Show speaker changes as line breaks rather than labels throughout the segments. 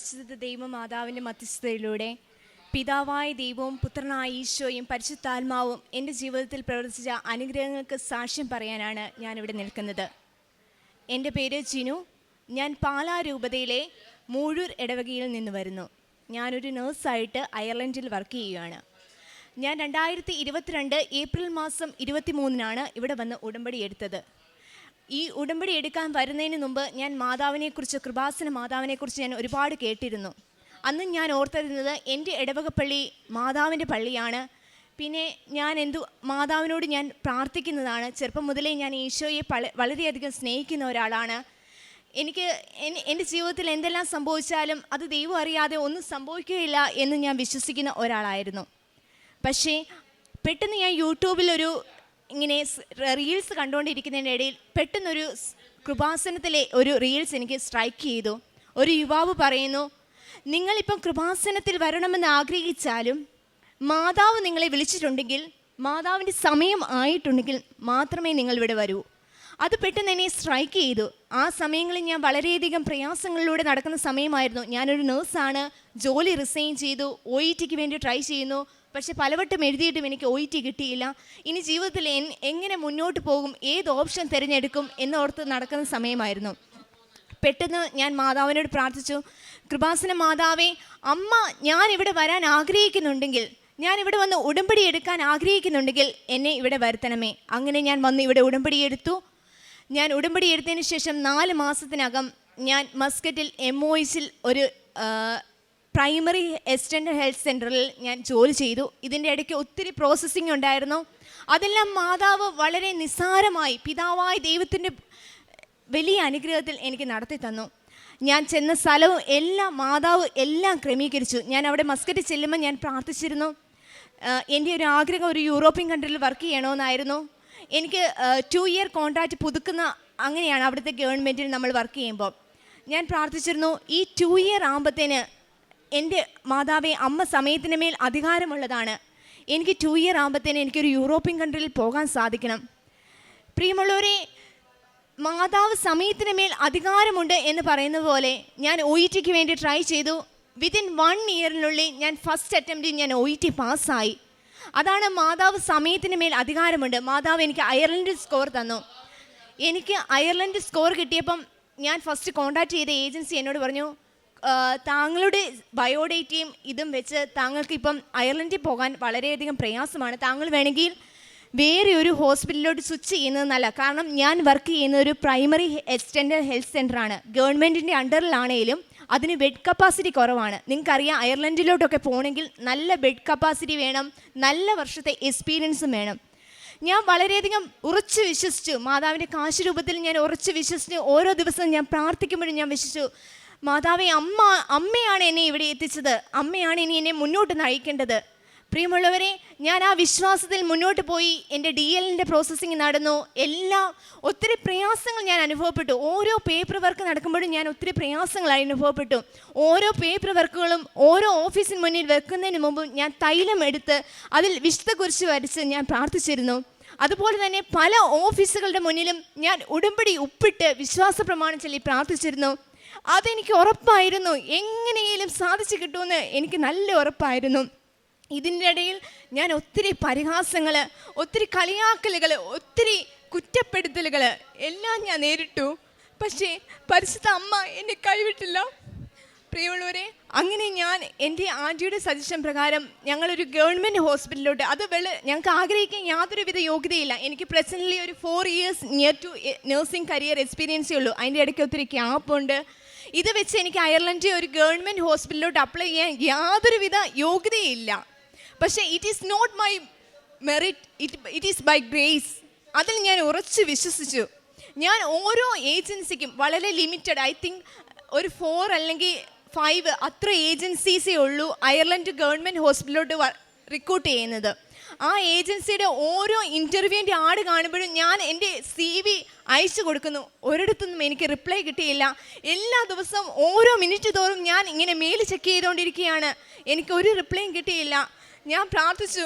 പരിശുദ്ധ ദൈവമാതാവിൻ്റെ മധ്യസ്ഥതയിലൂടെ പിതാവായ ദൈവവും പുത്രനായ ഈശോയും പരിശുദ്ധാത്മാവും എൻ്റെ ജീവിതത്തിൽ പ്രവർത്തിച്ച അനുഗ്രഹങ്ങൾക്ക് സാക്ഷ്യം പറയാനാണ് ഞാനിവിടെ നിൽക്കുന്നത്. എൻ്റെ പേര് ജിനു. ഞാൻ പാലാ രൂപതയിലെ മൂഴൂർ ഇടവകയിൽ നിന്ന് വരുന്നു. ഞാനൊരു നേഴ്സായിട്ട് അയർലൻഡിൽ വർക്ക് ചെയ്യുകയാണ്. ഞാൻ 2022 ഏപ്രിൽ മാസം 23-നാണ് ഇവിടെ വന്ന് ഉടമ്പടി എടുത്തത്. ഈ ഉടമ്പടി എടുക്കാൻ വരുന്നതിന് മുമ്പ് ഞാൻ മാതാവിനെക്കുറിച്ച്, കൃപാസന മാതാവിനെക്കുറിച്ച് ഞാൻ ഒരുപാട് കേട്ടിരുന്നു. അന്ന് ഞാൻ ഓർത്തിരുന്നത് എൻ്റെ ഇടവകപ്പള്ളി മാതാവിൻ്റെ പള്ളിയാണ്. പിന്നെ മാതാവിനോട് ഞാൻ പ്രാർത്ഥിക്കുന്നതാണ്. ചെറുപ്പം മുതലേ ഞാൻ ഈശോയെ വളരെയധികം സ്നേഹിക്കുന്ന ഒരാളാണ്. എൻ്റെ ജീവിതത്തിൽ എന്തെല്ലാം സംഭവിച്ചാലും അത് ദൈവം അറിയാതെ ഒന്നും സംഭവിക്കുകയില്ല എന്ന് ഞാൻ വിശ്വസിക്കുന്ന ഒരാളായിരുന്നു. പക്ഷേ പെട്ടെന്ന് ഞാൻ യൂട്യൂബിലൊരു ഇങ്ങനെ റീൽസ് കണ്ടുകൊണ്ടിരിക്കുന്നതിൻ്റെ ഇടയിൽ പെട്ടെന്നൊരു കൃപാസനത്തിലെ ഒരു റീൽസ് എനിക്ക് സ്ട്രൈക്ക് ചെയ്തു. ഒരു യുവാവ് പറയുന്നു, നിങ്ങളിപ്പം കൃപാസനത്തിൽ വരണമെന്ന് ആഗ്രഹിച്ചാലും മാതാവ് നിങ്ങളെ വിളിച്ചിട്ടുണ്ടെങ്കിൽ, മാതാവിൻ്റെ സമയം ആയിട്ടുണ്ടെങ്കിൽ മാത്രമേ നിങ്ങൾ ഇവിടെ വരൂ. അത് പെട്ടെന്ന് എന്നെ സ്ട്രൈക്ക് ചെയ്തു. ആ സമയങ്ങളിൽ ഞാൻ വളരെയധികം പ്രയാസങ്ങളിലൂടെ നടക്കുന്ന സമയമായിരുന്നു. ഞാനൊരു നേഴ്സാണ്, ജോലി റിസൈൻ ചെയ്തു, OET വേണ്ടി ട്രൈ ചെയ്യുന്നു. പക്ഷെ പലവട്ടം എഴുതിയിട്ടും എനിക്ക് OET കിട്ടിയില്ല. ഇനി ജീവിതത്തിൽ എങ്ങനെ മുന്നോട്ട് പോകും, ഏത് ഓപ്ഷൻ തിരഞ്ഞെടുക്കും എന്നോർത്ത് നടക്കുന്ന സമയമായിരുന്നു. പെട്ടെന്ന് ഞാൻ മാതാവിനോട് പ്രാർത്ഥിച്ചു, കൃപാസന മാതാവേ, അമ്മ ഞാനിവിടെ വരാൻ ആഗ്രഹിക്കുന്നുണ്ടെങ്കിൽ, ഞാനിവിടെ വന്ന് ഉടമ്പടി എടുക്കാൻ ആഗ്രഹിക്കുന്നുണ്ടെങ്കിൽ എന്നെ ഇവിടെ വരുത്തണമേ. അങ്ങനെ ഞാൻ വന്ന് ഇവിടെ ഉടമ്പടി എടുത്തു. ഞാൻ ഉടമ്പടി എടുത്തതിന് ശേഷം 4 മാസത്തിനകം ഞാൻ മസ്കറ്റിൽ MOHൽ ഒരു പ്രൈമറി എക്സ്റ്റൻഡ് ഹെൽത്ത് സെൻ്ററിൽ ഞാൻ ജോലി ചെയ്തു. ഇതിൻ്റെ ഇടയ്ക്ക് ഒത്തിരി പ്രോസസ്സിങ് ഉണ്ടായിരുന്നു. അതെല്ലാം മാതാവ് വളരെ നിസ്സാരമായി, പിതാവായ ദൈവത്തിൻ്റെ വലിയ അനുഗ്രഹത്തിൽ എനിക്ക് നടത്തി തന്നു. ഞാൻ ചെന്ന സ്ഥലവും എല്ലാം മാതാവ് എല്ലാം ക്രമീകരിച്ചു. ഞാൻ അവിടെ മസ്കറ്റിൽ ചെല്ലുമ്പോൾ ഞാൻ പ്രാർത്ഥിച്ചിരുന്നു, എൻ്റെ ഒരു ആഗ്രഹം ഒരു യൂറോപ്യൻ കൺട്രിയിൽ വർക്ക് ചെയ്യണമെന്നായിരുന്നു. എനിക്ക് 2 ഇയർ കോൺട്രാക്റ്റ് പുതുക്കുന്ന, അങ്ങനെയാണ് അവിടുത്തെ ഗവൺമെൻറ്റിൽ നമ്മൾ വർക്ക് ചെയ്യുമ്പോൾ. ഞാൻ പ്രാർത്ഥിച്ചിരുന്നു, ഈ 2 ഇയർ ആകുമ്പോഴത്തേന് എൻ്റെ മാതാവേ, അമ്മ സമയത്തിന് മേൽ അധികാരമുള്ളതാണ്. എനിക്ക് 2 ഇയർ ആകുമ്പോഴത്തേന് എനിക്കൊരു യൂറോപ്യൻ കൺട്രിയിൽ പോകാൻ സാധിക്കണം. പ്രിയമുള്ളവരെ, മാതാവ് സമയത്തിന് മേൽ അധികാരമുണ്ട് എന്ന് പറയുന്ന പോലെ ഞാൻ OET വേണ്ടി ട്രൈ ചെയ്തു. വിതിൻ 1 ഇയറിനുള്ളിൽ ഞാൻ ഫസ്റ്റ് അറ്റംപ്റ്റിൽ ഞാൻ OET പാസ്സായി. അതാണ് മാതാവ് സമയത്തിന് മേൽ അധികാരമുണ്ട്. മാതാവ് എനിക്ക് അയർലൻഡ് സ്കോർ തന്നു. എനിക്ക് അയർലൻഡ് സ്കോർ കിട്ടിയപ്പം ഞാൻ ഫസ്റ്റ് കോൺടാക്ട് ചെയ്ത ഏജൻസി എന്നോട് പറഞ്ഞു, താങ്കളുടെ ബയോഡേറ്റയും ഇതും വെച്ച് താങ്കൾക്ക് ഇപ്പം അയർലൻഡിൽ പോകാൻ വളരെയധികം പ്രയാസമാണ്. താങ്കൾ വേണമെങ്കിൽ വേറെ ഒരു ഹോസ്പിറ്റലിലോട്ട് സ്വിച്ച് ചെയ്യുന്നത് നല്ല. കാരണം ഞാൻ വർക്ക് ചെയ്യുന്ന ഒരു പ്രൈമറി എക്സ്റ്റൻഡ് ഹെൽത്ത് സെൻ്ററാണ്. ഗവൺമെൻറ്റിൻ്റെ അണ്ടറിലാണെങ്കിലും അതിന് ബെഡ് കപ്പാസിറ്റി കുറവാണ്. നിങ്ങൾക്കറിയാം, അയർലൻഡിലോട്ടൊക്കെ പോകണമെങ്കിൽ നല്ല ബെഡ് കപ്പാസിറ്റി വേണം, നല്ല വർഷത്തെ എക്സ്പീരിയൻസും വേണം. ഞാൻ വളരെയധികം ഉറച്ചു വിശ്വസിച്ചു. മാതാവിൻ്റെ കാശ് രൂപത്തിൽ ഞാൻ ഉറച്ചു വിശ്വസിച്ച് ഓരോ ദിവസവും ഞാൻ പ്രാർത്ഥിക്കുമ്പോഴും ഞാൻ വിശ്വസിച്ചു, മാതാവേ, അമ്മയാണ് എന്നെ ഇവിടെ എത്തിച്ചത്, അമ്മയാണ് ഇനി എന്നെ മുന്നോട്ട് നയിക്കേണ്ടത്. പ്രിയമുള്ളവരെ, ഞാൻ ആ വിശ്വാസത്തിൽ മുന്നോട്ട് പോയി. എൻ്റെ DLൻ്റെ പ്രോസസ്സിങ് നടന്നു. ഒത്തിരി പ്രയാസങ്ങൾ ഞാൻ അനുഭവപ്പെട്ടു. ഓരോ പേപ്പർ വർക്ക് നടക്കുമ്പോഴും ഞാൻ ഒത്തിരി പ്രയാസങ്ങൾ അനുഭവപ്പെട്ടു. ഓരോ പേപ്പർ വർക്കുകളും ഓരോ ഓഫീസിന് മുന്നിൽ വെക്കുന്നതിന് മുമ്പും ഞാൻ തൈലം എടുത്ത് അതിൽ വിശുദ്ധ കുരിശ് വരച്ച് ഞാൻ പ്രാർത്ഥിച്ചിരുന്നു. അതുപോലെ തന്നെ പല ഓഫീസുകളുടെ മുന്നിലും ഞാൻ ഉടമ്പടി ഉപ്പിട്ട് വിശ്വാസ പ്രമാണം ചൊല്ലി പ്രാർത്ഥിച്ചിരുന്നു. അതെനിക്ക് ഉറപ്പായിരുന്നു, എങ്ങനെയെങ്കിലും സാധിച്ചു കിട്ടുമെന്ന് എനിക്ക് നല്ല ഉറപ്പായിരുന്നു. ഇതിൻ്റെ ഇടയിൽ ഞാൻ ഒത്തിരി പരിഹാസങ്ങൾ, ഒത്തിരി കളിയാക്കലുകൾ, ഒത്തിരി കുറ്റപ്പെടുത്തലുകൾ എല്ലാം ഞാൻ നേരിട്ടു. പക്ഷേ പരിശുദ്ധ അമ്മ എന്നെ കൈവിട്ടില്ല. പ്രിയമുള്ളവരെ, അങ്ങനെ ഞാൻ എൻ്റെ ആൻറ്റിയുടെ സജഷൻ പ്രകാരം ഞങ്ങളൊരു ഗവൺമെൻറ് ഹോസ്പിറ്റലിലോട്ട്, ഞങ്ങൾക്ക് ആഗ്രഹിക്കാൻ യാതൊരുവിധ യോഗ്യതയില്ല. എനിക്ക് പ്രസൻ്റ്ലി ഒരു 4 years near to nursing career എക്സ്പീരിയൻസേ ഉള്ളൂ. അതിൻ്റെ ഇടയ്ക്ക് ഒത്തിരി ക്യാപ്പുണ്ട്. ഇത് വെച്ച് എനിക്ക് അയർലൻഡിൽ ഒരു ഗവൺമെൻറ് ഹോസ്പിറ്റലിലോട്ട് അപ്ലൈ ചെയ്യാൻ യാതൊരുവിധ യോഗ്യതയില്ല. പക്ഷേ it is not my merit, it is by grace. അതിൽ ഞാൻ ഉറച്ചു വിശ്വസിച്ചു. ഞാൻ ഓരോ ഏജൻസിക്കും വളരെ ലിമിറ്റഡ്, ഐ തിങ്ക് ഒരു 4 അല്ലെങ്കിൽ 5 അത്ര ഏജൻസീസേ ഉള്ളൂ അയർലൻഡ് ഗവൺമെൻറ് ഹോസ്പിറ്റലിലോട്ട് റിക്രൂട്ട് ചെയ്യുന്നത്. ആ ഏജൻസിയുടെ ഓരോ ഇൻ്റർവ്യൂവിൻ്റെ ആഡ് കാണുമ്പോഴും ഞാൻ എൻ്റെ CV അയച്ചു കൊടുക്കുന്നു. ഒരിടത്തുനിന്നും എനിക്ക് റിപ്ലൈ കിട്ടിയില്ല. എല്ലാ ദിവസവും ഓരോ മിനിറ്റ് തോറും ഞാൻ ഇങ്ങനെ മെയിൽ ചെക്ക് ചെയ്തുകൊണ്ടിരിക്കുകയാണ്. എനിക്കൊരു റിപ്ലൈയും കിട്ടിയില്ല. ഞാൻ പ്രാർത്ഥിച്ചു,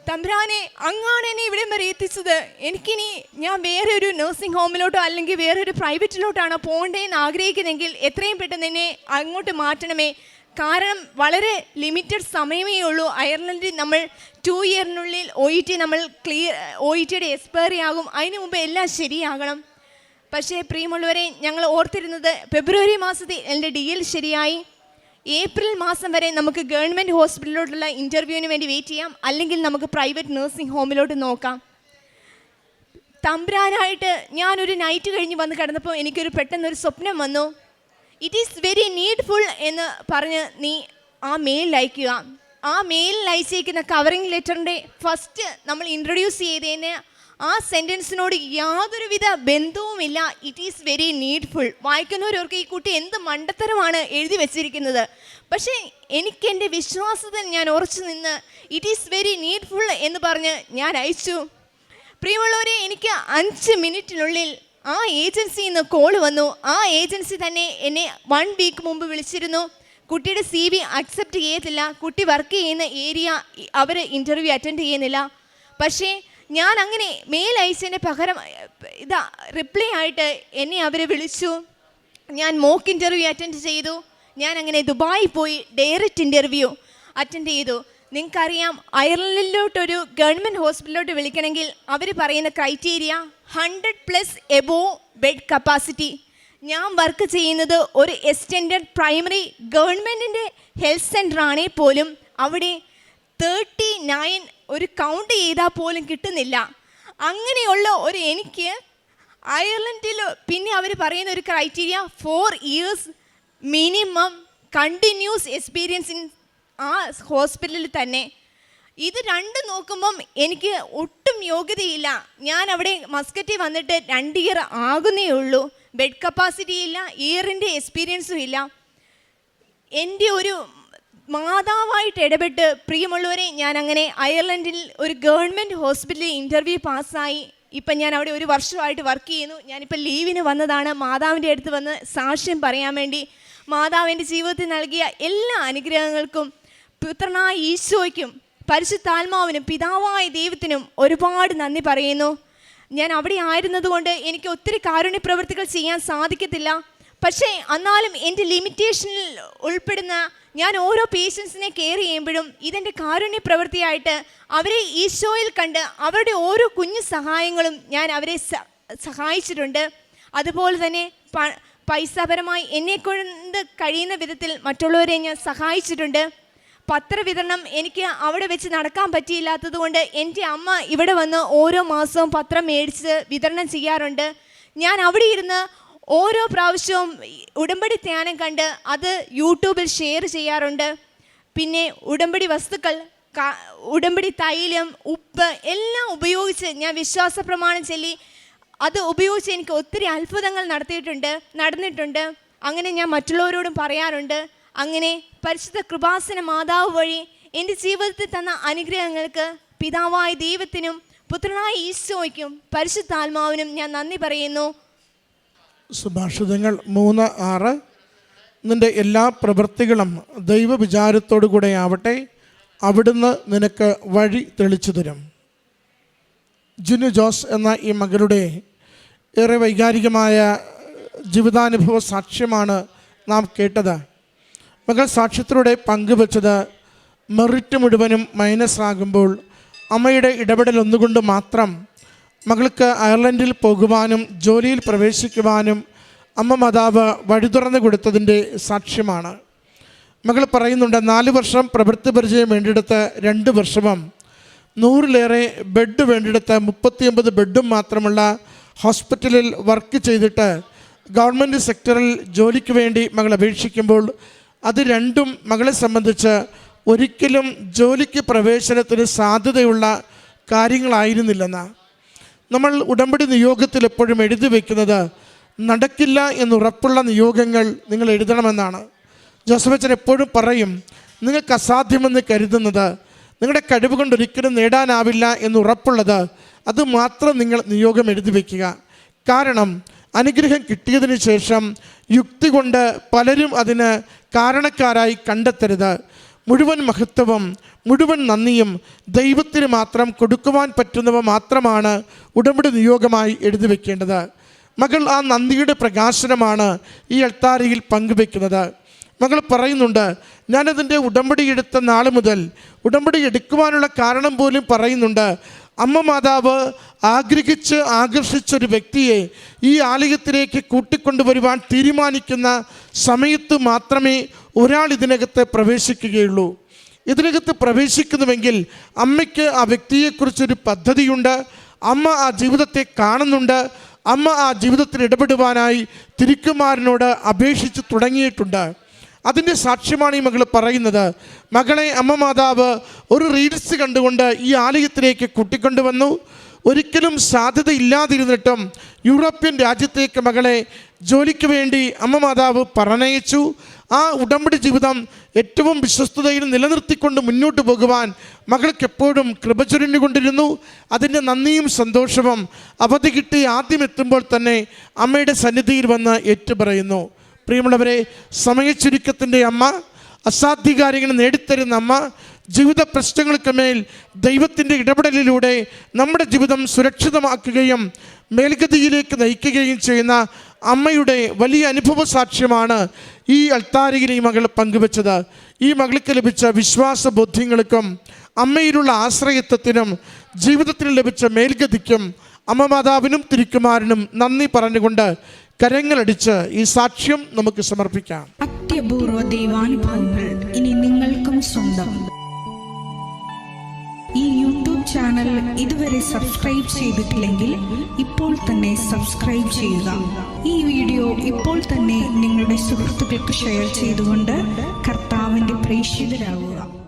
തമ്പുരാനെ, അങ്ങാണ് എന്നെ ഇവിടെ വരെ എത്തിച്ചത്. എനിക്കിനി ഞാൻ വേറെ ഒരു നഴ്സിംഗ് ഹോമിലോട്ടോ അല്ലെങ്കിൽ വേറെ ഒരു പ്രൈവറ്റിലോട്ടാണോ പോകേണ്ടതെന്ന് ആഗ്രഹിക്കുന്നെങ്കിൽ എത്രയും പെട്ടെന്ന് എന്നെ അങ്ങോട്ട് മാറ്റണമേ. കാരണം വളരെ ലിമിറ്റഡ് സമയമേ ഉള്ളൂ. അയർലൻഡിൽ നമ്മൾ 2 ഇയറിനുള്ളിൽ OET നമ്മൾ OETയുടെ എക്സ്പയറി ആകും. അതിന് മുമ്പ് എല്ലാം ശരിയാകണം. പക്ഷേ പ്രിയമുള്ളവരെ, ഞങ്ങൾ ഓർത്തിരുന്നത് ഫെബ്രുവരി മാസത്തിൽ എൻ്റെ DL ശരിയായി. ഏപ്രിൽ മാസം വരെ നമുക്ക് ഗവൺമെൻറ് ഹോസ്പിറ്റലിലോട്ടുള്ള ഇൻ്റർവ്യൂവിന് വേണ്ടി വെയിറ്റ് ചെയ്യാം, അല്ലെങ്കിൽ നമുക്ക് പ്രൈവറ്റ് നഴ്സിംഗ് ഹോമിലോട്ട് നോക്കാം. തമ്പുരാനായിട്ട് ഞാനൊരു നൈറ്റ് കഴിഞ്ഞ് വന്ന് കിടന്നപ്പോൾ എനിക്കൊരു പെട്ടെന്നൊരു സ്വപ്നം വന്നു. ഇറ്റ് ഈസ് വെരി നീഡ്ഫുൾ എന്ന് പറഞ്ഞ് നീ ആ മെയിലിൽ അയക്കുക. ആ മെയിലിൽ അയച്ചേക്കുന്ന കവറിങ് ലെറ്ററിൻ്റെ ഫസ്റ്റ് നമ്മൾ ഇൻട്രൊഡ്യൂസ് ചെയ്തതിന് ആ സെൻറ്റൻസിനോട് യാതൊരുവിധ ബന്ധവുമില്ല. It is very needful. വായിക്കുന്നവരവർക്ക് ഈ കുട്ടി എന്ത് മണ്ടത്തരമാണ് എഴുതി വെച്ചിരിക്കുന്നത്. പക്ഷേ എനിക്കെൻ്റെ വിശ്വാസത്തിൽ ഞാൻ ഉറച്ചു നിന്ന് ഇറ്റ് ഈസ് വെരി നീഡ്ഫുൾ എന്ന് പറഞ്ഞ് ഞാൻ അയച്ചു. പ്രിയമുള്ളവരെ, എനിക്ക് 5 മിനിറ്റിനുള്ളിൽ ആ ഏജൻസിയിൽ നിന്ന് കോൾ വന്നു. ആ ഏജൻസി തന്നെ എന്നെ 1 വീക്ക് മുമ്പ് വിളിച്ചിരുന്നു. കുട്ടിയുടെ CV അക്സെപ്റ്റ് ചെയ്യത്തില്ല, കുട്ടി വർക്ക് ചെയ്യുന്ന ഏരിയ അവർ ഇൻ്റർവ്യൂ അറ്റൻഡ് ചെയ്യുന്നില്ല. പക്ഷേ ഞാൻ അങ്ങനെ മെയിൽ അയച്ചതിന് പകരം റിപ്ലൈ ആയിട്ട് എന്നെ അവർ വിളിച്ചു. ഞാൻ മോക്ക് ഇൻ്റർവ്യൂ അറ്റൻഡ് ചെയ്തു. ഞാൻ അങ്ങനെ ദുബായിൽ പോയി ഡയറക്റ്റ് ഇൻ്റർവ്യൂ അറ്റൻഡ് ചെയ്തു. നിങ്ങൾക്കറിയാം, അയർലൻഡിലോട്ടൊരു ഗവൺമെൻറ് ഹോസ്പിറ്റലിലോട്ട് വിളിക്കണമെങ്കിൽ അവർ പറയുന്ന ക്രൈറ്റീരിയ 100+ എബോവ് ബെഡ് കപ്പാസിറ്റി. ഞാൻ വർക്ക് ചെയ്യുന്നത് ഒരു എക്സ്റ്റെൻഡഡ് പ്രൈമറി ഗവൺമെൻറ്റിൻ്റെ ഹെൽത്ത് സെൻ്റർ ആണെങ്കിൽ പോലും അവിടെ 39 ഒരു കൗണ്ട് ചെയ്താൽ പോലും കിട്ടുന്നില്ല. അങ്ങനെയുള്ള ഒരു എനിക്ക് അയർലൻഡിൽ പിന്നെ അവർ പറയുന്ന ഒരു criteria 4 years minimum continuous experience in ആ ഹോസ്പിറ്റലിൽ തന്നെ. ഇത് രണ്ടും നോക്കുമ്പം എനിക്ക് ഒട്ടും യോഗ്യതയില്ല. ഞാൻ അവിടെ മസ്കറ്റിൽ വന്നിട്ട് 2 ഇയർ ആകുന്നേ ഉള്ളൂ. ബെഡ് കപ്പാസിറ്റി ഇല്ല, ഇയറിൻ്റെ എക്സ്പീരിയൻസും ഇല്ല. എൻ്റെ ഒരു മാതാവായിട്ട് ഇടപെട്ട് പ്രിയമുള്ളവരെ, ഞാൻ അങ്ങനെ അയർലൻഡിൽ ഒരു ഗവൺമെൻറ് ഹോസ്പിറ്റലിൽ ഇൻ്റർവ്യൂ പാസ്സായി. ഇപ്പം ഞാൻ അവിടെ 1 വർഷമായിട്ട് വർക്ക് ചെയ്യുന്നു. ഞാനിപ്പോൾ ലീവിന് വന്നതാണ് മാതാവിൻ്റെ അടുത്ത് വന്ന് സാക്ഷ്യം പറയാൻ വേണ്ടി. മാതാവ് എൻ്റെ ജീവിതത്തിൽ നൽകിയ എല്ലാ അനുഗ്രഹങ്ങൾക്കും പുത്രനായ ഈശോയ്ക്കും പരിശുദ്ധാത്മാവിനും പിതാവായ ദൈവത്തിനും ഒരുപാട് നന്ദി പറയുന്നു. ഞാൻ അവിടെ ആയിരുന്നതുകൊണ്ട് എനിക്ക് ഒത്തിരി കാരുണ്യ പ്രവൃത്തികൾ ചെയ്യാൻ സാധിക്കത്തില്ല. പക്ഷേ എന്നാലും എൻ്റെ ലിമിറ്റേഷനിൽ ഉൾപ്പെടുന്ന ഞാൻ ഓരോ പേഷ്യൻസിനെ കെയർ ചെയ്യുമ്പോഴും ഇതെൻ്റെ കാരുണ്യ പ്രവൃത്തിയായിട്ട് അവരെ ഈശോയിൽ കണ്ട് അവരുടെ ഓരോ കുഞ്ഞു സഹായങ്ങളും ഞാൻ അവരെ സഹായിച്ചിട്ടുണ്ട്. അതുപോലെ തന്നെ പൈസാപരമായി എന്നെക്കൊണ്ട് കഴിയുന്ന വിധത്തിൽ മറ്റുള്ളവരെ ഞാൻ സഹായിച്ചിട്ടുണ്ട്. പത്രവിതരണം എനിക്ക് അവിടെ വെച്ച് നടക്കാൻ പറ്റിയില്ലാത്തത് കൊണ്ട് എൻ്റെ അമ്മ ഇവിടെ വന്ന് ഓരോ മാസവും പത്രം മേടിച്ച് വിതരണം ചെയ്യാറുണ്ട്. ഞാൻ അവിടെ ഇരുന്ന് ഓരോ പ്രാവശ്യവും ഉടമ്പടി ധ്യാനം കണ്ട് അത് യൂട്യൂബിൽ ഷെയർ ചെയ്യാറുണ്ട്. പിന്നെ ഉടമ്പടി വസ്തുക്കൾ, ഉടമ്പടി തൈലം, ഉപ്പ് എല്ലാം ഉപയോഗിച്ച് ഞാൻ വിശ്വാസ പ്രമാണം ചൊല്ലി അത് ഉപയോഗിച്ച് എനിക്ക് ഒത്തിരി അത്ഭുതങ്ങൾ നടന്നിട്ടുണ്ട്. അങ്ങനെ ഞാൻ മറ്റുള്ളവരോടും പറയാറുണ്ട്. അങ്ങനെ പരിശുദ്ധ കൃപാസന മാതാവ് വഴി എൻ്റെ ജീവിതത്തിൽ തന്ന അനുഗ്രഹങ്ങൾക്ക് പിതാവായ ദൈവത്തിനും പുത്രനായ ഈശോയ്ക്കും പരിശുദ്ധാത്മാവിനും ഞാൻ നന്ദി പറയുന്നു.
സുഭാഷിതങ്ങൾ 3:6 നിൻ്റെ എല്ലാ പ്രവൃത്തികളും ദൈവവിചാരത്തോടു കൂടെ ആവട്ടെ, അവിടുന്ന് നിനക്ക് വഴി തെളിച്ചു തരും. ജിനു ജോസ് എന്ന ഈ മകളുടെ ഏറെ വൈകാരികമായ ജീവിതാനുഭവ സാക്ഷ്യമാണ് നാം കേട്ടത്. മകൾ സാക്ഷ്യത്തിലൂടെ പങ്കുവച്ചത് മെറിറ്റ് മുഴുവനും മൈനസ് ആകുമ്പോൾ അമ്മയുടെ ഇടപെടൽ ഒന്നുകൊണ്ട് മാത്രം മകൾക്ക് അയർലൻഡിൽ പോകുവാനും ജോലിയിൽ പ്രവേശിക്കുവാനും അമ്മ മാതാവ് വഴി തുറന്നു കൊടുത്തതിൻ്റെ സാക്ഷ്യമാണ്. മകൾ പറയുന്നുണ്ട്, 4 വർഷം പ്രവൃത്തി പരിചയം വേണ്ടിയെടുത്ത് 2 വർഷവും 100-ലേറെ ബെഡ് വേണ്ടിയെടുത്ത് 39 ബെഡും മാത്രമുള്ള ഹോസ്പിറ്റലിൽ വർക്ക് ചെയ്തിട്ട് ഗവൺമെൻറ് സെക്ടറിൽ ജോലിക്ക് വേണ്ടി മകൾ അപേക്ഷിക്കുമ്പോൾ അത് രണ്ടും മകളെ സംബന്ധിച്ച് ഒരിക്കലും ജോലിക്ക് പ്രവേശനത്തിന് സാധ്യതയുള്ള കാര്യങ്ങളായിരുന്നില്ലെന്ന്. നമ്മൾ ഉടമ്പടി നിയോഗത്തിൽ എപ്പോഴും എഴുതി വയ്ക്കുന്നത് നടക്കില്ല എന്നുറപ്പുള്ള നിയോഗങ്ങൾ നിങ്ങൾ എഴുതണമെന്നാണ്. ജോസഫച്ചൻ എപ്പോഴും പറയും, നിങ്ങൾക്ക് അസാധ്യമെന്ന് കരുതുന്നത് നിങ്ങളുടെ കഴിവ് കൊണ്ട് ഒരിക്കലും നേടാനാവില്ല എന്നുറപ്പുള്ളത് അത് മാത്രം നിങ്ങൾ നിയോഗം എഴുതി വയ്ക്കുക. കാരണം അനുഗ്രഹം കിട്ടിയതിന് ശേഷം യുക്തി കൊണ്ട് പലരും അതിന് കാരണക്കാരായി കണ്ടെത്തരുത്. മുഴുവൻ മഹത്വവും മുഴുവൻ നന്ദിയും ദൈവത്തിന് മാത്രം കൊടുക്കുവാൻ പറ്റുന്നവ മാത്രമാണ് ഉടമ്പടി നിയോഗമായി എഴുതി വയ്ക്കേണ്ടത്. മകൾ ആ നന്ദിയുടെ പ്രകാശനമാണ് ഈ അൾത്താരയിൽ പങ്കുവെക്കുന്നത്. മകൾ പറയുന്നുണ്ട്, ഞാനതിൻ്റെ ഉടമ്പടി എടുത്ത നാൾ മുതൽ ഉടമ്പടി എടുക്കുവാനുള്ള കാരണം പോലും പറയുന്നുണ്ട്. അമ്മ മാതാവ് ആഗ്രഹിച്ച് ആകർഷിച്ചൊരു വ്യക്തിയെ ഈ ആലയത്തിലേക്ക് കൂട്ടിക്കൊണ്ടുവരുവാൻ തീരുമാനിക്കുന്ന സമയത്ത് മാത്രമേ ഒരാൾ ഇതിനകത്ത് പ്രവേശിക്കുകയുള്ളൂ. ഇതിനകത്ത് പ്രവേശിക്കുന്നുവെങ്കിൽ അമ്മയ്ക്ക് ആ വ്യക്തിയെക്കുറിച്ചൊരു പദ്ധതിയുണ്ട്. അമ്മ ആ ജീവിതത്തെ കാണുന്നുണ്ട്. അമ്മ ആ ജീവിതത്തിൽ ഇടപെടുവാനായി തിരുക്കുമാരനോട് അപേക്ഷിച്ച് തുടങ്ങിയിട്ടുണ്ട്. അതിൻ്റെ സാക്ഷ്യമാണ് ഈ മകൾ പറയുന്നത്. മകളെ അമ്മ മാതാവ് ഒരു റീൽസ് കണ്ടുകൊണ്ട് ഈ ആലയത്തിലേക്ക് കൂട്ടിക്കൊണ്ടുവന്നു. ഒരിക്കലും സാധ്യതയില്ലാതിരുന്നിട്ടും യൂറോപ്യൻ രാജ്യത്തേക്ക് മകളെ ജോലിക്ക് വേണ്ടി അമ്മ മാതാവ് പറഞ്ഞയച്ചു. ആ ഉടമ്പടി ജീവിതം ഏറ്റവും വിശ്വസ്തതയിൽ നിലനിർത്തിക്കൊണ്ട് മുന്നോട്ട് പോകുവാൻ മകൾക്ക് എപ്പോഴും കൃപ ചൊരിഞ്ഞുകൊണ്ടിരുന്നു. അതിൻ്റെ നന്ദിയും സന്തോഷവും അവധി കിട്ടി ആദ്യം എത്തുമ്പോൾ തന്നെ അമ്മയുടെ സന്നിധിയിൽ വന്ന് ഏറ്റുപറയുന്നു. പ്രിയമുള്ളവരെ, സമയച്ചുരുക്കത്തിൻ്റെ അമ്മ, അസാധ്യ കാര്യങ്ങൾ നേടിത്തരുന്ന അമ്മ, ജീവിത പ്രശ്നങ്ങൾക്ക് മേൽ ദൈവത്തിൻ്റെ ഇടപെടലിലൂടെ നമ്മുടെ ജീവിതം സുരക്ഷിതമാക്കുകയും മേൽഗതിയിലേക്ക് നയിക്കുകയും ചെയ്യുന്ന അമ്മയുടെ വലിയ അനുഭവ സാക്ഷ്യമാണ് ഈ അൾത്താരയിൽ ഈ മകൾ പങ്കുവച്ചത്. ഈ മകൾക്ക് ലഭിച്ച വിശ്വാസ ബോധ്യങ്ങൾക്കും അമ്മയിലുള്ള ആശ്രയത്വത്തിനും ജീവിതത്തിൽ ലഭിച്ച മേൽഗതിക്കും അമ്മ മാതാവിനും തിരുക്കുമാരനും നന്ദി പറഞ്ഞുകൊണ്ട് കരങ്ങളടിച്ച് ഈ സാക്ഷ്യം നമുക്ക് സമർപ്പിക്കാം.
അത്യപൂർവ ദൈവാനുഭവങ്ങൾ ഇനി നിങ്ങൾക്കും സ്വന്തം. ഈ യൂട്യൂബ് ചാനൽ ഇതുവരെ സബ്സ്ക്രൈബ് ചെയ്തിട്ടില്ലെങ്കിൽ ഇപ്പോൾ തന്നെ സബ്സ്ക്രൈബ് ചെയ്യുക. ഈ വീഡിയോ ഇപ്പോൾ തന്നെ നിങ്ങളുടെ സുഹൃത്തുക്കൾക്ക് ഷെയർ ചെയ്തുകൊണ്ട് കർത്താവിൻ്റെ പ്രേക്ഷിതരാകുക.